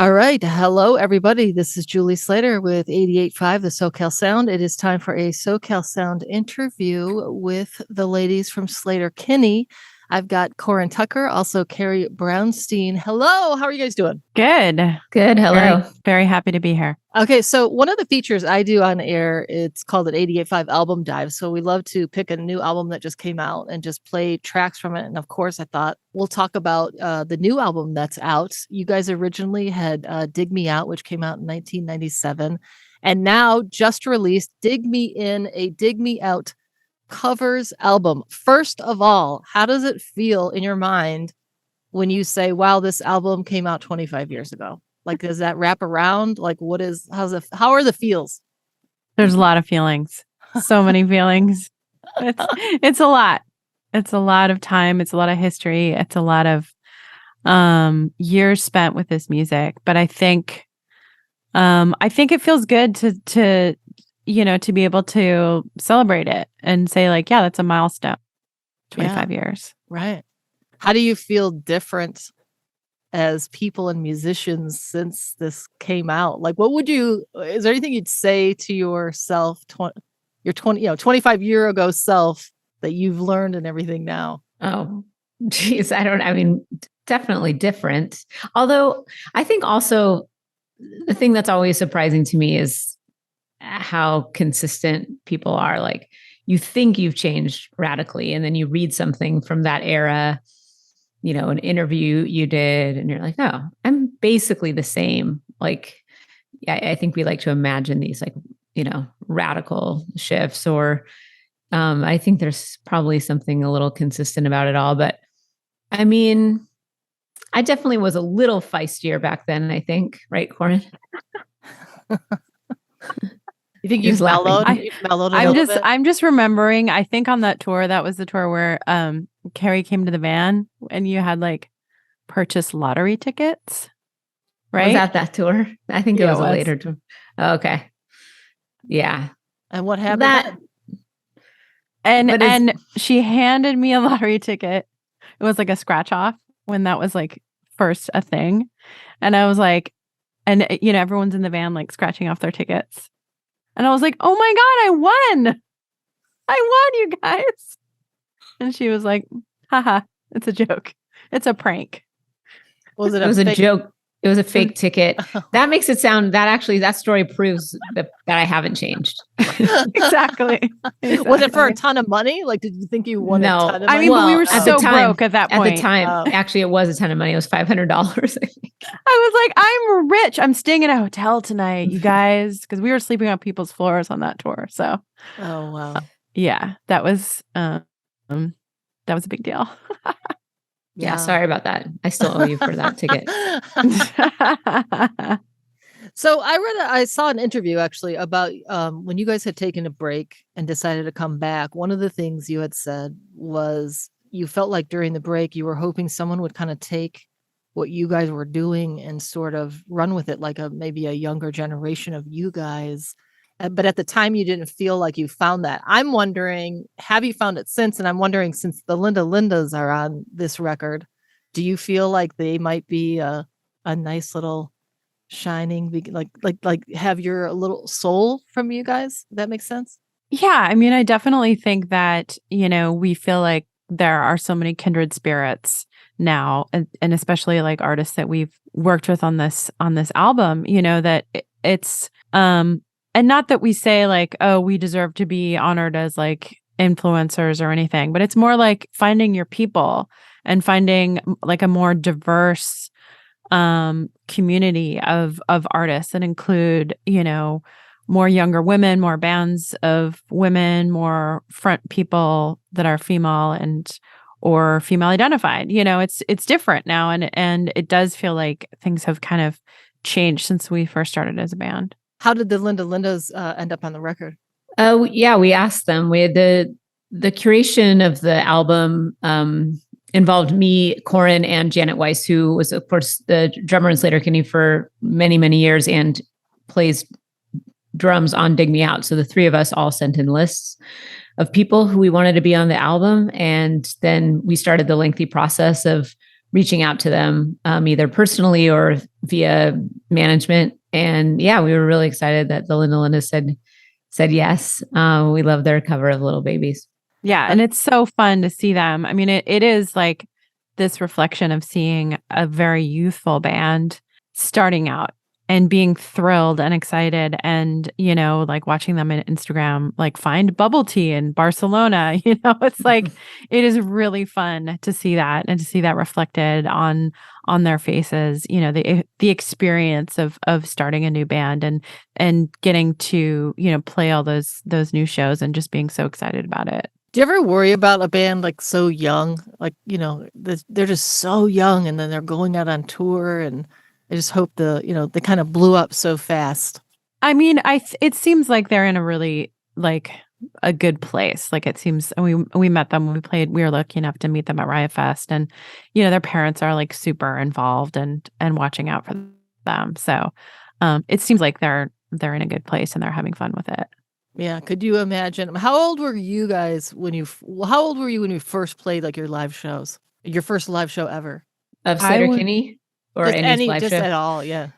All right. Hello, everybody. This is Julie Slater with 88.5, the SoCal Sound. It is time for a SoCal Sound interview with the ladies from Sleater-Kinney. I've got Corin Tucker, also Carrie Brownstein. Hello. How are you guys doing? Good. Good. Hello. Very happy to be here. Okay, so one of the features I do on air, it's called an 88.5 album dive. So we love to pick a new album that just came out and just play tracks from it. And of course, I thought we'll talk about the new album that's out. You guys originally had Dig Me Out, which came out in 1997. And now just released Dig Me In, a Dig Me Out covers album. First of all, how does it feel in your mind when you say, wow, this album came out 25 years ago? Like, does that wrap around? Like, how are the feels? There's a lot of feelings. So many feelings. It's a lot. It's a lot of time. It's a lot of history. It's a lot of years spent with this music. But I think it feels good to be able to celebrate it and say like, yeah, that's a milestone. 25 years. Right. How do you feel different as people and musicians since this came out? Like, is there anything you'd say to yourself, your 25-year ago self that you've learned and everything now? Oh, geez. Definitely different. Although I think also the thing that's always surprising to me is how consistent people are. Like, you think you've changed radically, and then you read something from that era, an interview you did, and you're like, oh, I'm basically the same. Like, I think we like to imagine these radical shifts, or I think there's probably something a little consistent about it all. But I mean, I definitely was a little feistier back then, I think. Right, Corin? You think you've mellowed? I'm just remembering, I think on that tour, that was the tour where Carrie came to the van and you had like purchased lottery tickets, right? Was that tour? I think it was a later tour. Oh, okay. Yeah. And what happened? And she handed me a lottery ticket. It was like a scratch off when that was like first a thing. And I was like, and everyone's in the van like scratching off their tickets. And I was like, oh my God, I won, you guys. And she was like, haha, it's a joke. It's a prank. It was a joke. It was a fake ticket. That makes it sound that story proves that I haven't changed. Exactly. Was it for a ton of money? Like, did you think you won a ton of money? I mean, we were so broke at that point. At the time, actually, it was a ton of money. It was $500, I think. I was like, I'm rich. I'm staying in a hotel tonight, you guys, because we were sleeping on people's floors on that tour. So, oh wow, yeah, that was a big deal. Yeah, sorry about that. I still owe you for that ticket. So I saw an interview actually about when you guys had taken a break and decided to come back. One of the things you had said was you felt like during the break you were hoping someone would kind of take what you guys were doing and sort of run with it, like maybe a younger generation of you guys. But at the time, you didn't feel like you found that. I'm wondering, have you found it since? And I'm wondering, since the Lindas are on this record, do you feel like they might be a nice little shining, like have your little soul from you guys? That makes sense? Yeah. I mean, I definitely think that, we feel like there are so many kindred spirits now, and especially like artists that we've worked with on this album, that it's, and not that we say like, oh, we deserve to be honored as like influencers or anything, but it's more like finding your people and finding like a more diverse community of artists that include, more younger women, more bands of women, more front people that are female or female identified. It's different now, and it does feel like things have kind of changed since we first started as a band. How did the Lindas end up on the record? Yeah, we asked them. We had the curation of the album involved me, Corin, and Janet Weiss, who was, of course, the drummer in Sleater-Kinney for many, many years and plays drums on Dig Me Out. So the three of us all sent in lists of people who we wanted to be on the album. And then we started the lengthy process of reaching out to them, either personally or via management. And yeah, we were really excited that the Linda Lindas said yes. We love their cover of Little Babies. Yeah. And it's so fun to see them. I mean, it is like this reflection of seeing a very youthful band starting out and being thrilled and excited, and, you know, like watching them in Instagram, like find bubble tea in Barcelona, you know, it's like, it is really fun to see that and to see that reflected on their faces, you know, the experience of starting a new band and getting to, you know, play all those new shows and just being so excited about it. Do you ever worry about a band like so young? Like, you know, they're just so young and then they're going out on tour, and I just hope they kind of blew up so fast. I mean, it seems like they're in a really like a good place. Like it seems we met them when we were lucky enough to meet them at Riot Fest, and, you know, their parents are like super involved and watching out for them. So it seems like they're in a good place and they're having fun with it. Yeah. Could you imagine? How old were you guys when you first played like your live shows? Your first live show ever? Of Sleater-Kinney or Just any live just show? at all, yeah.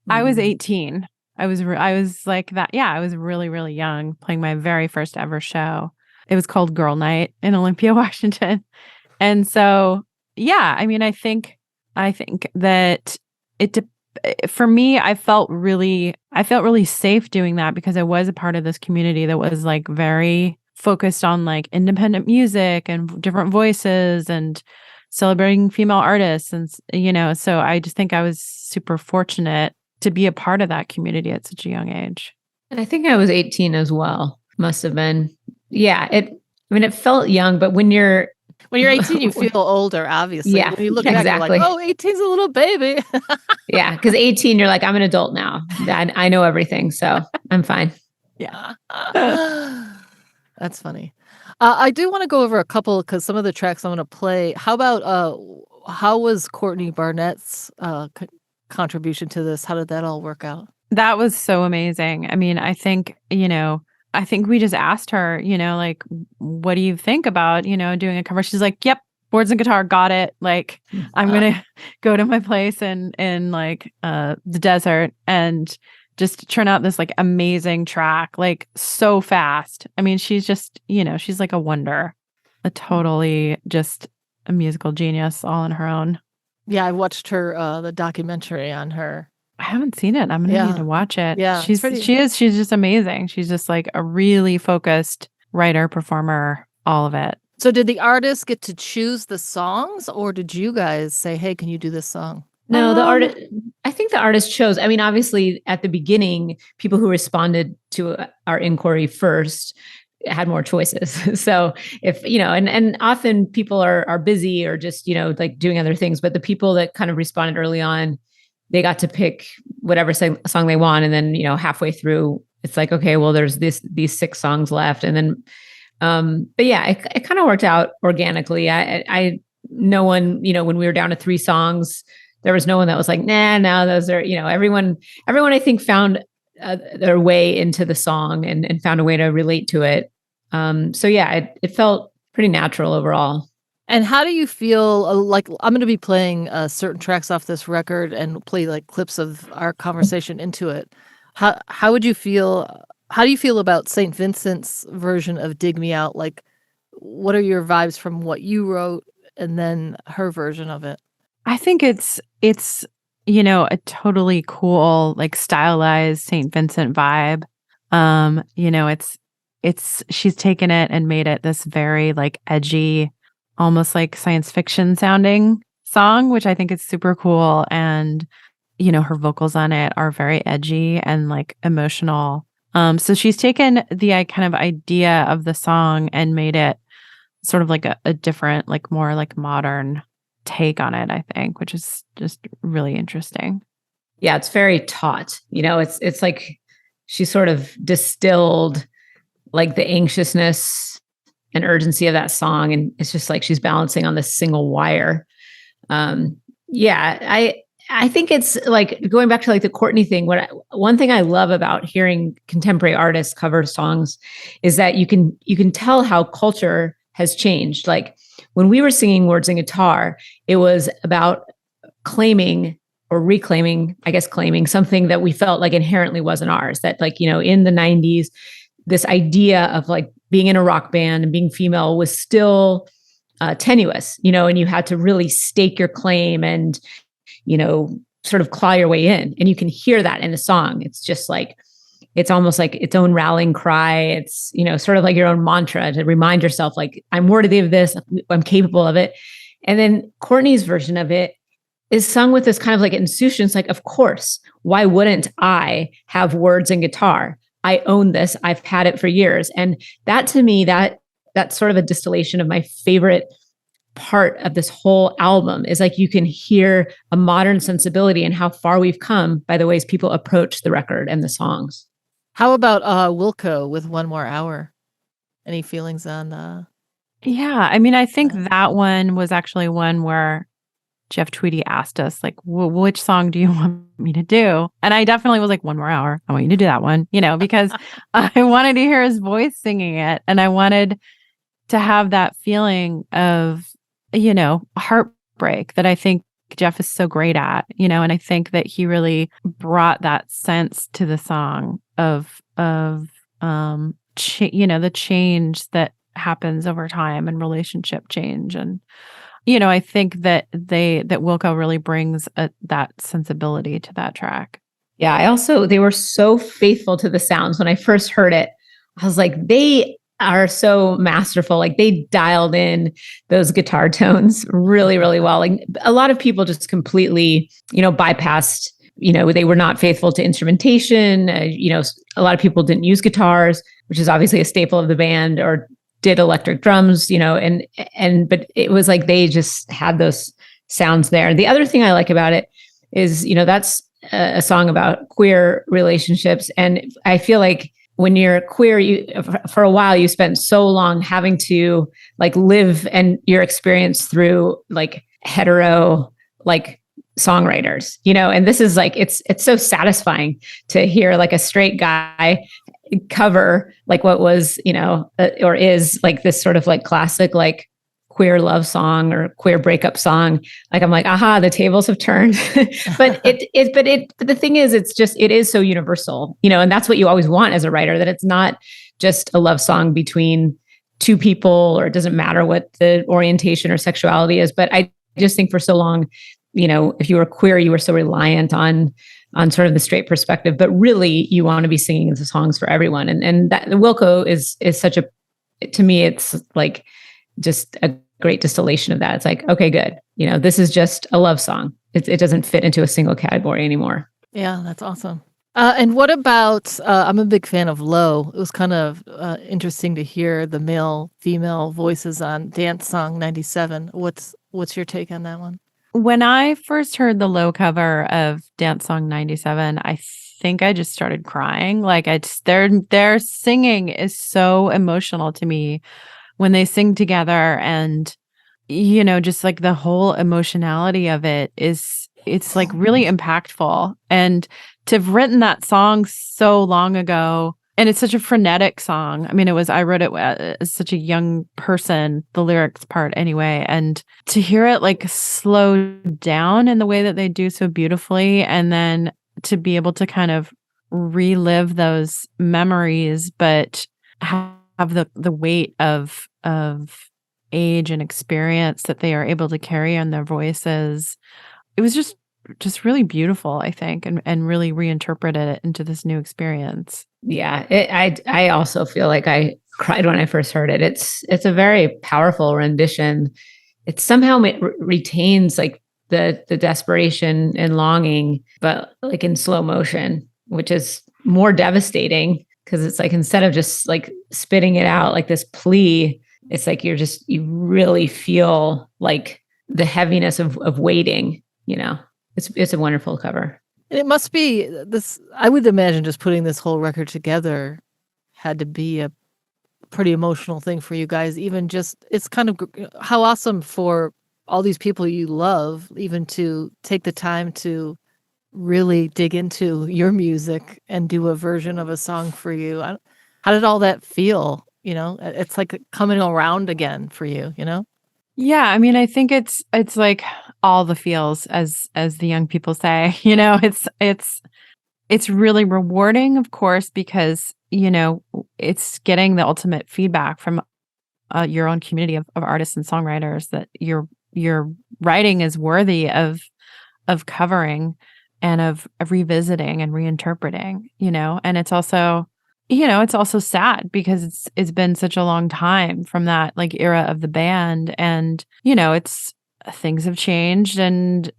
I was 18. I was like that. Yeah, I was really, really young, playing my very first ever show. It was called Girl Night in Olympia, Washington. And so, yeah, I mean, I think that for me, I felt really safe doing that because I was a part of this community that was like very focused on like independent music and different voices and celebrating female artists. And, you know, so I just think I was super fortunate to be a part of that community at such a young age. And I think I was 18 as well. Must have been. Yeah. It felt young, but when you're 18, you feel older, obviously. Yeah, when you look back, you're like, oh, 18's a little baby. Yeah, because 18, you're like, I'm an adult now. I know everything, so I'm fine. Yeah. That's funny. I do want to go over a couple, because some of the tracks I'm going to play. How about, how was Courtney Barnett's contribution to this? How did that all work out? That was so amazing. I mean, I think we just asked her, you know, like, what do you think about, you know, doing a cover? She's like, yep, boards and guitar, got it. Like, I'm going to go to my place in like the desert and just turn out this like amazing track, like so fast. I mean, she's just, you know, she's like a wonder, totally just a musical genius all on her own. Yeah, I watched her, the documentary on her. I haven't seen it. I'm gonna need to watch it. Yeah, she's just amazing. She's just like a really focused writer, performer, all of it. So did the artist get to choose the songs, or did you guys say, hey, can you do this song? No, I think the artist chose. I mean, obviously at the beginning, people who responded to our inquiry first had more choices. So if, you know, and often people are busy or just, you know, like doing other things, but the people that kind of responded early on, they got to pick whatever song they want. And then, you know, halfway through, it's like, okay, well, there's these 6 songs left. And then, but yeah, it kind of worked out organically. No one, you know, when we were down to 3 songs, there was no one that was like, nah, no, those are, you know, everyone I think found their way into the song and found a way to relate to it. So yeah, it felt pretty natural overall. And how do you feel, like, I'm going to be playing certain tracks off this record and play like clips of our conversation into it. How would you feel? How do you feel about St. Vincent's version of Dig Me Out? Like, what are your vibes from what you wrote and then her version of it? I think it's, you know, a totally cool, like stylized St. Vincent vibe. You know, she's taken it and made it this very like edgy, almost like science fiction sounding song, which I think is super cool. And, you know, her vocals on it are very edgy and like emotional. So she's taken the kind of idea of the song and made it sort of like a different, like more like modern take on it, I think, which is just really interesting. Yeah, it's very taut. You know, it's like she sort of distilled like the anxiousness and urgency of that song. And it's just like she's balancing on this single wire. Yeah, I think it's like going back to like the Courtney thing. One thing I love about hearing contemporary artists cover songs is that you can tell how culture has changed. Like when we were singing words and guitar, it was about claiming or reclaiming, I guess, claiming something that we felt like inherently wasn't ours. That like, in the 90s, this idea of like being in a rock band and being female was still tenuous, and you had to really stake your claim and, sort of claw your way in. And you can hear that in the song. It's just like, it's almost like its own rallying cry. It's, sort of like your own mantra to remind yourself, like, I'm worthy of this, I'm capable of it. And then Courtney's version of it is sung with this kind of like insouciance, like, of course, why wouldn't I have words and guitar? I own this. I've had it for years. And that to me, that's sort of a distillation of my favorite part of this whole album is like you can hear a modern sensibility and how far we've come by the ways people approach the record and the songs. How about Wilco with One More Hour? Any feelings on Yeah, I mean, I think that one was actually one where Jeff Tweedy asked us, like, which song do you want me to do? And I definitely was like, One More Hour. I want you to do that one, because I wanted to hear his voice singing it. And I wanted to have that feeling of, heartbreak that I think Jeff is so great at, and I think that he really brought that sense to the song of the change that happens over time and relationship change. And, I think that Wilco really brings that sensibility to that track. Yeah. They were so faithful to the sounds. When I first heard it, I was like, they are so masterful. Like they dialed in those guitar tones really, really well. Like a lot of people just completely, bypassed, they were not faithful to instrumentation. A lot of people didn't use guitars, which is obviously a staple of the band, or did electric drums, but it was like they just had those sounds there. The other thing I like about it is, that's a song about queer relationships. And I feel like when you're queer, for a while, you spent so long having to like live and your experience through like hetero, like songwriters, and this is like, it's so satisfying to hear like a straight guy cover like what was, or is like this sort of like classic, like queer love song or queer breakup song. Like, I'm like, aha, the tables have turned. but the thing is, it is so universal, and that's what you always want as a writer, that it's not just a love song between two people, or it doesn't matter what the orientation or sexuality is. But I just think for so long, if you were queer, you were so reliant on sort of the straight perspective, but really you want to be singing the songs for everyone. And that Wilco is such to me, it's like just a great distillation of that. It's like, okay, good. This is just a love song. It doesn't fit into a single category anymore. Yeah, that's awesome. And what about, I'm a big fan of Low. It was kind of interesting to hear the male-female voices on Dance Song 97. What's your take on that one? When I first heard the Low cover of Dance Song 97, I think I just started crying. Like their singing is so emotional to me when they sing together, and just like the whole emotionality of it's like really impactful. And to have written that song so long ago, and it's such a frenetic song. I mean, I wrote it as such a young person, the lyrics part anyway, and to hear it like slow down in the way that they do so beautifully, and then to be able to kind of relive those memories, but have the weight of age and experience that they are able to carry on their voices. It was just really beautiful, I think, and really reinterpreted it into this new experience. Yeah, I also feel like I cried when I first heard it. It's a very powerful rendition. It somehow retains like the desperation and longing, but like in slow motion, which is more devastating because it's like instead of just like spitting it out like this plea, it's like you really feel like the heaviness of waiting. It's a wonderful cover. And it must be this, I would imagine just putting this whole record together had to be a pretty emotional thing for you guys. Even just, it's kind of how awesome for all these people you love, even to take the time to really dig into your music and do a version of a song for you. How did all that feel? It's like coming around again for you, Yeah, I mean, I think it's like all the feels, as the young people say. It's really rewarding, of course, because it's getting the ultimate feedback from your own community of artists and songwriters that your writing is worthy of covering and of revisiting and reinterpreting. And it's also sad because it's been such a long time from that like era of the band, and it's things have changed, and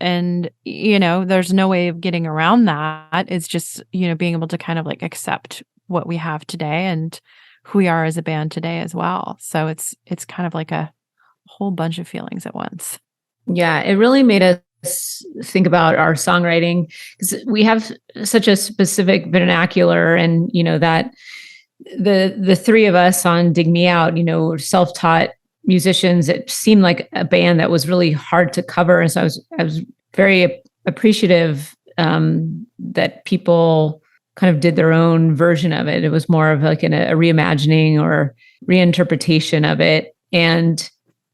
there's no way of getting around that. It's just being able to kind of like accept what we have today and who we are as a band today as well. So it's kind of like a whole bunch of feelings at once. Yeah, it really made us think about our songwriting, because we have such a specific vernacular, and that the three of us on Dig Me Out, were self-taught musicians. It seemed like a band that was really hard to cover, and so I was very appreciative that people kind of did their own version of it. It was more of like a reimagining or reinterpretation of it, and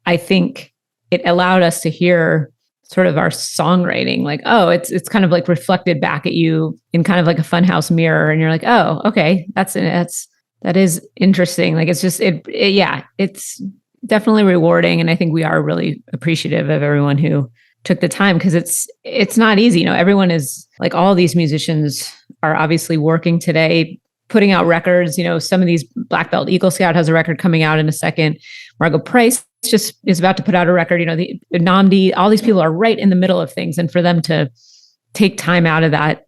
I think it allowed us to hear sort of our songwriting, like, oh, it's kind of like reflected back at you in kind of like a funhouse mirror, and you're like, oh, okay, that is interesting. Like, it's just yeah, it's definitely rewarding, and I think we are really appreciative of everyone who took the time, because it's not easy. Everyone is like, all these musicians are obviously working today, putting out records. Some of these Black Belt, Eagle Scout has a record coming out in a second. Margo Price just is about to put out a record. The Namdi, all these people are right in the middle of things, and for them to take time out of that,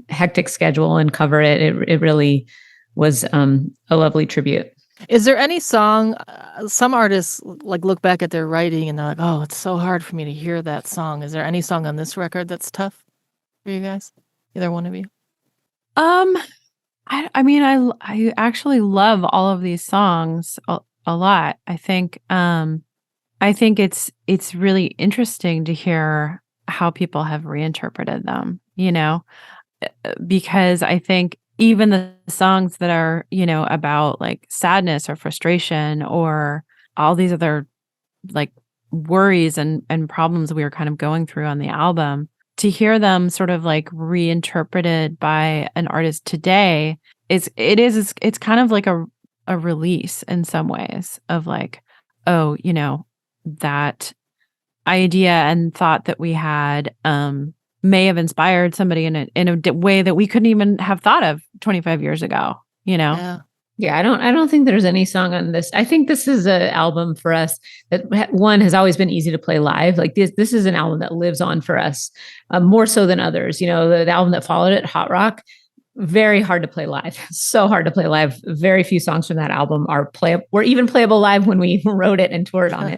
hectic schedule and cover it, it really was a lovely tribute. Is there any song, some artists like look back at their writing and they're like, oh, it's so hard for me to hear that song. Is there any song on this record that's tough for you guys? Either one of you? I mean, I actually love all of these songs a lot. I think it's really interesting to hear how people have reinterpreted them, because I think even the songs that are, about like sadness or frustration or all these other like worries and problems we were kind of going through on the album, to hear them sort of like reinterpreted by an artist today it's kind of like a release in some ways of like, oh, that idea and thought that we had may have inspired somebody in a way that we couldn't even have thought of 25 years ago, Yeah. Yeah, I don't think there's any song on this. I think this is an album for us that, one, has always been easy to play live. Like this is an album that lives on for us, more so than others. The album that followed it, Hot Rock, very hard to play live. So hard to play live. Very few songs from that album were even playable live when we wrote it and toured on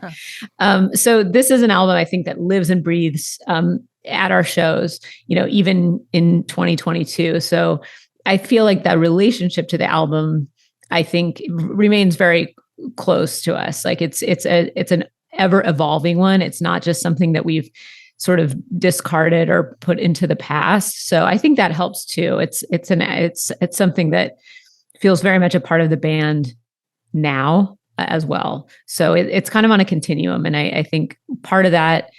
it. So this is an album I think that lives and breathes at our shows, even in 2022. So I feel like that relationship to the album, I think, remains very close to us. Like it's an ever evolving one. It's not just something that we've sort of discarded or put into the past. So I think that helps too. It's something that feels very much a part of the band now as well. So it's kind of on a continuum. And I think part of that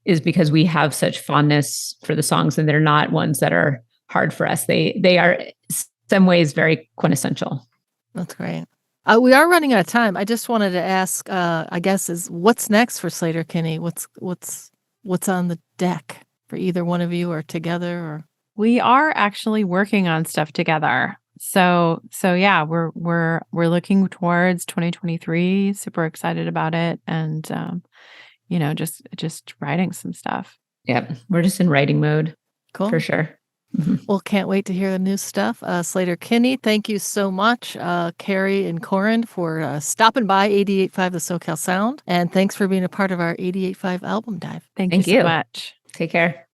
is because we have such fondness for the songs, and they're not ones that are hard for us. They are in some ways very quintessential. That's great. We are running out of time. I just wanted to ask, I guess, is what's next for Sleater-Kinney? What's on the deck for either one of you, or together? Or we are actually working on stuff together. So yeah, we're looking towards 2023. Super excited about it, and just writing some stuff. Yep, we're just in writing mode. Cool, for sure. Well, can't wait to hear the new stuff. Sleater-Kinney, thank you so much, Carrie and Corin, for stopping by 88.5 the SoCal Sound. And thanks for being a part of our 88.5 album dive. Thank you so much. Take care.